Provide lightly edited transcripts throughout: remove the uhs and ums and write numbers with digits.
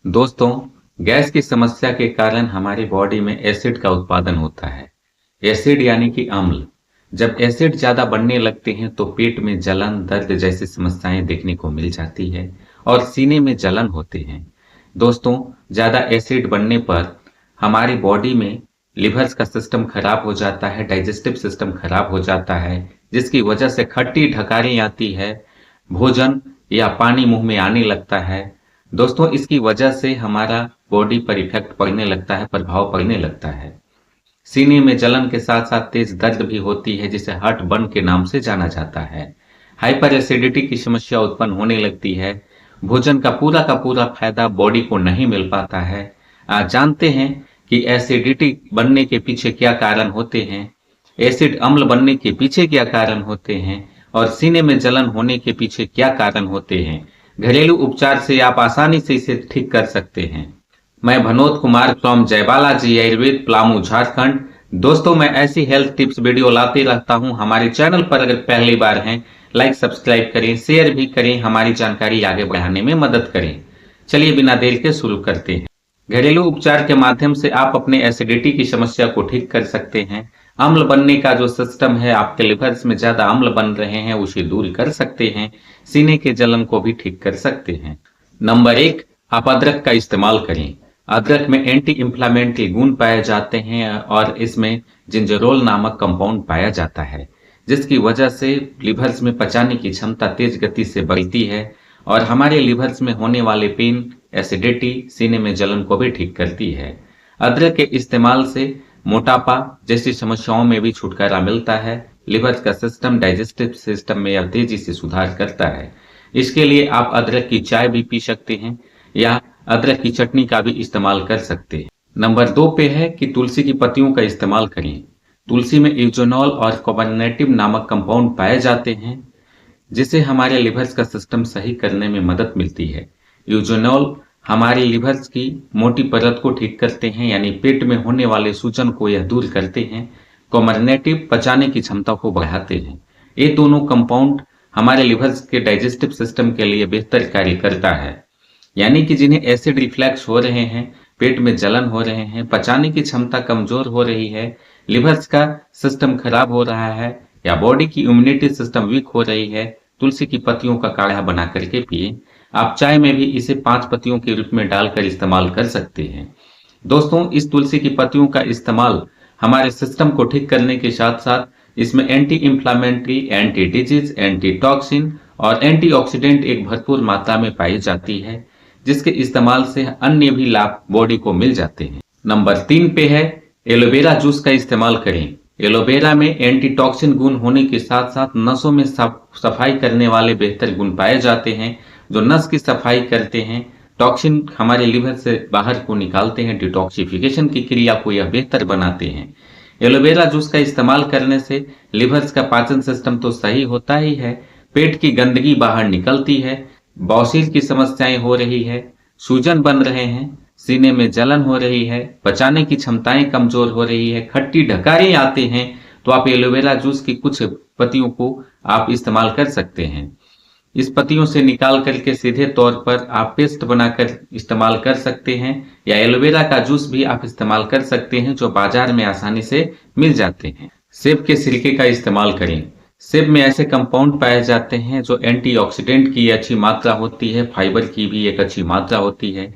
दोस्तों, गैस की समस्या के कारण हमारी बॉडी में एसिड का उत्पादन होता है। एसिड यानी कि अम्ल। जब एसिड ज्यादा बनने लगते हैं तो पेट में जलन, दर्द जैसी समस्याएं देखने को मिल जाती है और सीने में जलन होते हैं। दोस्तों, ज्यादा एसिड बनने पर हमारी बॉडी में लिवर का सिस्टम खराब हो जाता है, डाइजेस्टिव सिस्टम खराब हो जाता है, जिसकी वजह से खट्टी ढकारी आती है, भोजन या पानी मुंह में आने लगता है। दोस्तों, इसकी वजह से हमारा बॉडी पर इफेक्ट पड़ने लगता है, प्रभाव पड़ने लगता है। सीने में जलन के साथ साथ तेज दर्द भी होती है, जिसे हार्ट बर्न के नाम से जाना जाता है। हाइपर एसिडिटी की समस्या उत्पन्न होने लगती है। भोजन का पूरा फायदा बॉडी को नहीं मिल पाता है। आज जानते हैं कि एसिडिटी बनने के पीछे क्या कारण होते हैं, एसिड अम्ल बनने के पीछे क्या कारण होते हैं और सीने में जलन होने के पीछे क्या कारण होते हैं। घरेलू उपचार से आप आसानी से इसे ठीक कर सकते हैं। मैं भनोद कुमार फ्रॉम जयबालाजी आयुर्वेद, पलामू, झारखंड। दोस्तों, मैं ऐसी हेल्थ टिप्स वीडियो लाते रहता हूं। हमारे चैनल पर अगर पहली बार हैं, लाइक सब्सक्राइब करें, शेयर भी करें, हमारी जानकारी आगे बढ़ाने में मदद करें। चलिए बिना देर के शुरू करते हैं। घरेलू उपचार के माध्यम से आप अपने एसिडिटी की समस्या को ठीक कर सकते हैं। अम्ल बनने का जो सिस्टम है, आपके लिवर्स में ज्यादा अम्ल बन रहे हैं, उसे दूर कर सकते हैं। सीने के जलन को भी ठीक कर सकते हैं। नंबर 1, आप अदरक का इस्तेमाल करें। अदरक में एंटी इंफ्लेमेटरी गुण पाए जाते हैं और इसमें जिंजरोल नामक कंपाउंड पाया जाता है, जिसकी वजह से लिवर्स में पचाने की क्षमता तेज गति से बढ़ती है और हमारे लिवर्स में होने वाले पेन, एसिडिटी, सीने में जलन को भी ठीक करती है। अदरक के इस्तेमाल से मोटापा जैसी समस्याओं में भी छुटकारा मिलता है। लिवर का सिस्टम, डाइजेस्टिव सिस्टम में यह तेजी से सुधार करता है। इसके लिए आप अदरक की चाय भी पी सकते हैं या अदरक की चटनी का भी इस्तेमाल कर सकते हैं। नंबर 2 पे है कि तुलसी की पत्तियों का इस्तेमाल करें। तुलसी में यूजोनॉल और कार्बोनेटिव नामक कंपाउंड पाए जाते हैं, जिससे हमारे लिवर्स का सिस्टम सही करने में मदद मिलती है। यूजोनॉल हमारे लिवर्स की मोटी परत को ठीक करते हैं, यानी पेट में होने वाले सूजन को यह दूर करते हैं। कार्बोनेटिव पचाने की क्षमता को बढ़ाते हैं। ये दोनों कंपाउंड हमारे लिवर्स के डाइजेस्टिव सिस्टम के लिए बेहतर कार्य करता है। यानी कि जिन्हें एसिड रिफ्लैक्स हो रहे हैं, पेट में जलन हो रहे हैं, पचाने की क्षमता कमजोर हो रही है, लिवर्स का सिस्टम खराब हो रहा है या बॉडी की इम्यूनिटी सिस्टम वीक हो रही है, तुलसी की पत्तियों का काढ़ा बना करके पिए। आप चाय में भी इसे 5 पत्तियों के रूप में डालकर इस्तेमाल कर सकते हैं। दोस्तों, इस तुलसी की पत्तियों का इस्तेमाल हमारे सिस्टम को ठीक करने के साथ साथ इसमें anti inflammatory, anti disease, anti toxin और एंटीऑक्सीडेंट एक भरपूर मात्रा में पाई जाती है, जिसके इस्तेमाल से अन्य भी लाभ बॉडी को मिल जाते हैं। नंबर 3 पे है एलोवेरा जूस का इस्तेमाल करें। एलोवेरा में एंटीटॉक्सिन गुण होने के साथ साथ नसों में सफाई करने वाले बेहतर गुण पाए जाते हैं, जो नस की सफाई करते हैं, टॉक्सिन हमारे लिवर से बाहर को निकालते हैं, डिटॉक्सिफिकेशन की क्रिया को यह बेहतर बनाते हैं। एलोवेरा जूस का इस्तेमाल करने से लिवर्स का पाचन सिस्टम तो सही होता ही है, पेट की गंदगी बाहर निकलती है, बवासीर की समस्याएं हो रही है, सूजन बन रहे हैं, सीने में जलन हो रही है, पचाने की क्षमताएं कमजोर हो रही है, खट्टी ढकारी आते हैं, तो आप एलोवेरा जूस की कुछ पत्तियों को आप इस्तेमाल कर सकते हैं। इस पत्तियों से निकाल करके सीधे तौर पर आप पेस्ट बनाकर इस्तेमाल कर सकते हैं या एलोवेरा का जूस भी आप इस्तेमाल कर सकते हैं, जो बाजार में आसानी से मिल जाते हैं। सेब के सिरके का इस्तेमाल करें। सेब में ऐसे कंपाउंड पाए जाते हैं जो एंटीऑक्सीडेंट की अच्छी मात्रा होती है, फाइबर की भी एक अच्छी मात्रा होती है।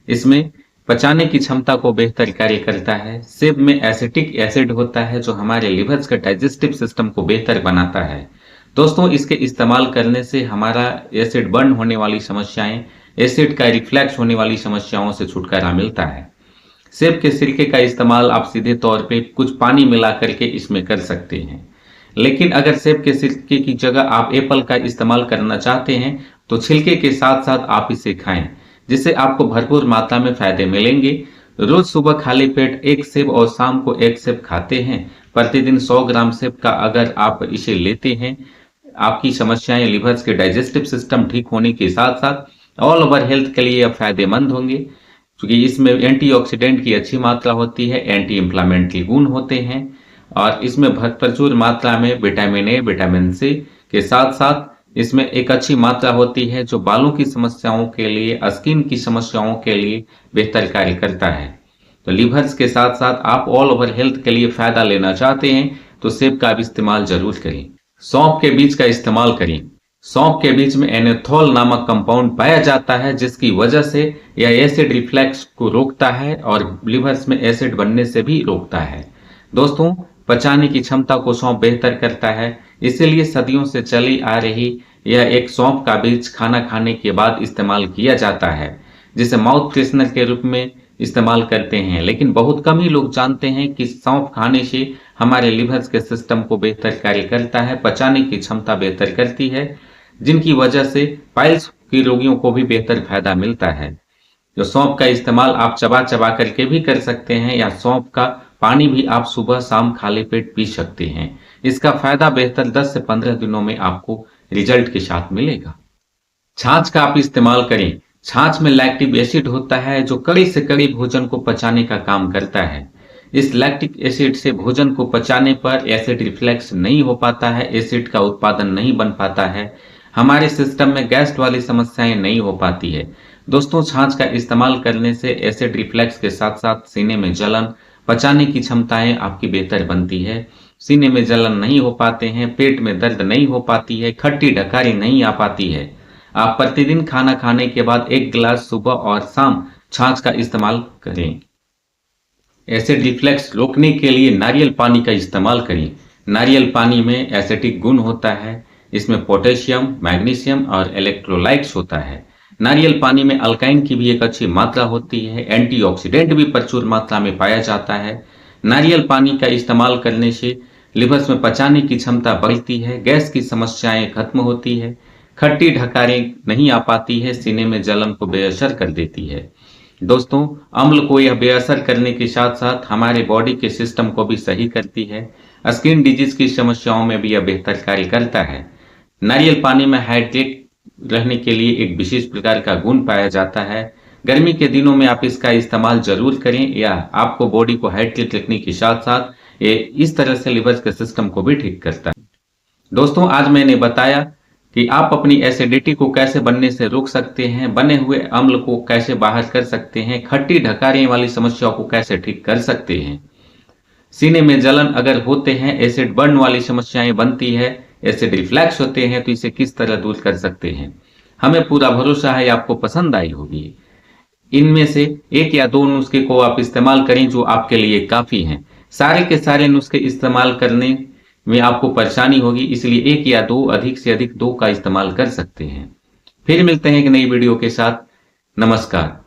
इसमें पचाने की क्षमता को बेहतर कार्य करता है। सेब में एसिटिक एसिड होता है, जो हमारे लिवर्स का डाइजेस्टिव सिस्टम को बेहतर बनाता है। दोस्तों, इसके इस्तेमाल करने से हमारा एसिड बर्न होने वाली समस्याएं, एसिड का रिफ्लैक्स होने वाली समस्याओं से छुटकारा मिलता है। सेब के सिरके का इस्तेमाल आप सीधे तौर पे कुछ पानी मिला करके इसमें कर सकते हैं, लेकिन अगर सेब के सिरके की जगह आप एप्पल का इस्तेमाल करना चाहते हैं तो छिलके के साथ साथ आप इसे खाएं, जिससे आपको भरपूर मात्रा में फायदे मिलेंगे। रोज सुबह खाली पेट 1 सेब और शाम को 1 सेब खाते हैं। प्रतिदिन 100 ग्राम सेब का अगर आप इसे लेते हैं, आपकी समस्याएं लिवर्स के डाइजेस्टिव सिस्टम ठीक होने के साथ साथ ऑल ओवर हेल्थ के लिए फायदेमंद होंगे, क्योंकि इसमें एंटीऑक्सीडेंट की अच्छी मात्रा होती है, एंटी इंफ्लेमेटरी गुण होते हैं और इसमें प्रचुर मात्रा में विटामिन ए, विटामिन सी के साथ साथ इसमें एक अच्छी मात्रा होती है जो बालों की समस्याओं के लिए, स्किन की समस्याओं के लिए बेहतर कार्य करता है। तो लीवर्स के साथ साथ आप ऑल ओवर हेल्थ के लिए फायदा लेना चाहते हैं तो सेब का भी इस्तेमाल जरूर करें। सौंफ के बीज का इस्तेमाल करें। सौंफ के बीज में एनेथोल नामक कंपाउंड पाया जाता है जिसकी वजह से यह एसिड रिफ्लेक्स को रोकता है और लिवर्स में एसिड बनने से भी रोकता है। दोस्तों, पचाने की क्षमता को सौंफ बेहतर करता है, इसीलिए सदियों से चली आ रही यह एक सौंफ का बीज खाना खाने के बाद इस्तेमाल किया जाता है, जिसे माउथ फ्रेशनर के रूप में इस्तेमाल करते हैं। लेकिन बहुत कम ही लोग जानते हैं कि सौंफ खाने से हमारे लिवर्स के सिस्टम को बेहतर कार्य करता है, पचाने की क्षमता बेहतर करती है, जिनकी वजह से पाइल्स के रोगियों को भी बेहतर फायदा मिलता है। जो सौंफ का इस्तेमाल आप चबा चबा करके भी कर सकते हैं या सौंफ का पानी भी आप सुबह शाम खाली पेट पी सकते हैं। इसका फायदा बेहतर 10 से 15 दिनों में आपको रिजल्ट के साथ मिलेगा। छाछ का आप इस्तेमाल करें। छाछ में लैक्टिक एसिड होता है जो कड़ी से कड़ी भोजन को पचाने का काम करता है। इस लैक्टिक एसिड से भोजन को पचाने पर एसिड रिफ्लेक्स नहीं हो पाता है, एसिड का उत्पादन नहीं बन पाता है, हमारे सिस्टम में गैस वाली समस्याएं नहीं हो पाती है। दोस्तों, छाछ का इस्तेमाल करने से एसिड रिफ्लेक्स के साथ साथ सीने में जलन, पचाने की क्षमताएं आपकी बेहतर बनती है, सीने में जलन नहीं हो पाते हैं, पेट में दर्द नहीं हो पाती है, खट्टी डकारी नहीं आ पाती है। आप प्रतिदिन खाना खाने के बाद 1 गिलास सुबह और शाम छाछ का इस्तेमाल करें। एसिड रिफ्लेक्स रोकने के लिए नारियल पानी का इस्तेमाल करें। नारियल पानी में एसिटिक गुण होता है, इसमें पोटेशियम, मैग्नीशियम और इलेक्ट्रोलाइट्स होता है। नारियल पानी में अल्काइन की भी एक अच्छी मात्रा होती है, एंटीऑक्सीडेंट भी प्रचुर मात्रा में पाया जाता है। नारियल पानी का इस्तेमाल करने से लिवर्स में पचाने की क्षमता बढ़ती है, गैस की समस्याएं खत्म होती है, खट्टी ढकारें नहीं आ पाती है, सीने में जलन को बेअसर कर देती है। दोस्तों, अम्ल को यह बेअसर करने के साथ साथ हमारे बॉडी के सिस्टम को भी सही करती है। स्किन डिजीज की समस्याओं में भी यह बेहतर कार्य करता है। नारियल पानी में हाइड्रेट रहने के लिए एक विशेष प्रकार का गुण पाया जाता है। गर्मी के दिनों में आप इसका इस्तेमाल जरूर करें, या आपको बॉडी को हाइड्रेट रखने के साथ साथ ये इस तरह से लिवर के सिस्टम को भी ठीक करता है। दोस्तों, आज मैंने बताया कि आप अपनी एसिडिटी को कैसे बनने से रोक सकते हैं, बने हुए अम्ल को कैसे बाहर कर सकते हैं, खट्टी ढकारें वाली समस्या को कैसे ठीक कर सकते हैं, सीने में जलन अगर होते हैं, एसिड बर्न वाली समस्याएं बनती है, एसिड रिफ्लैक्स होते हैं, तो इसे किस तरह दूर कर सकते हैं। हमें पूरा भरोसा है आपको पसंद आई होगी। इनमें से 1 या 2 नुस्खे को आप इस्तेमाल करें जो आपके लिए काफी हैं। सारे के सारे नुस्खे इस्तेमाल करने में आपको परेशानी होगी, इसलिए 1 या 2, अधिक से अधिक 2 का इस्तेमाल कर सकते हैं। फिर मिलते हैं एक नई वीडियो के साथ। नमस्कार।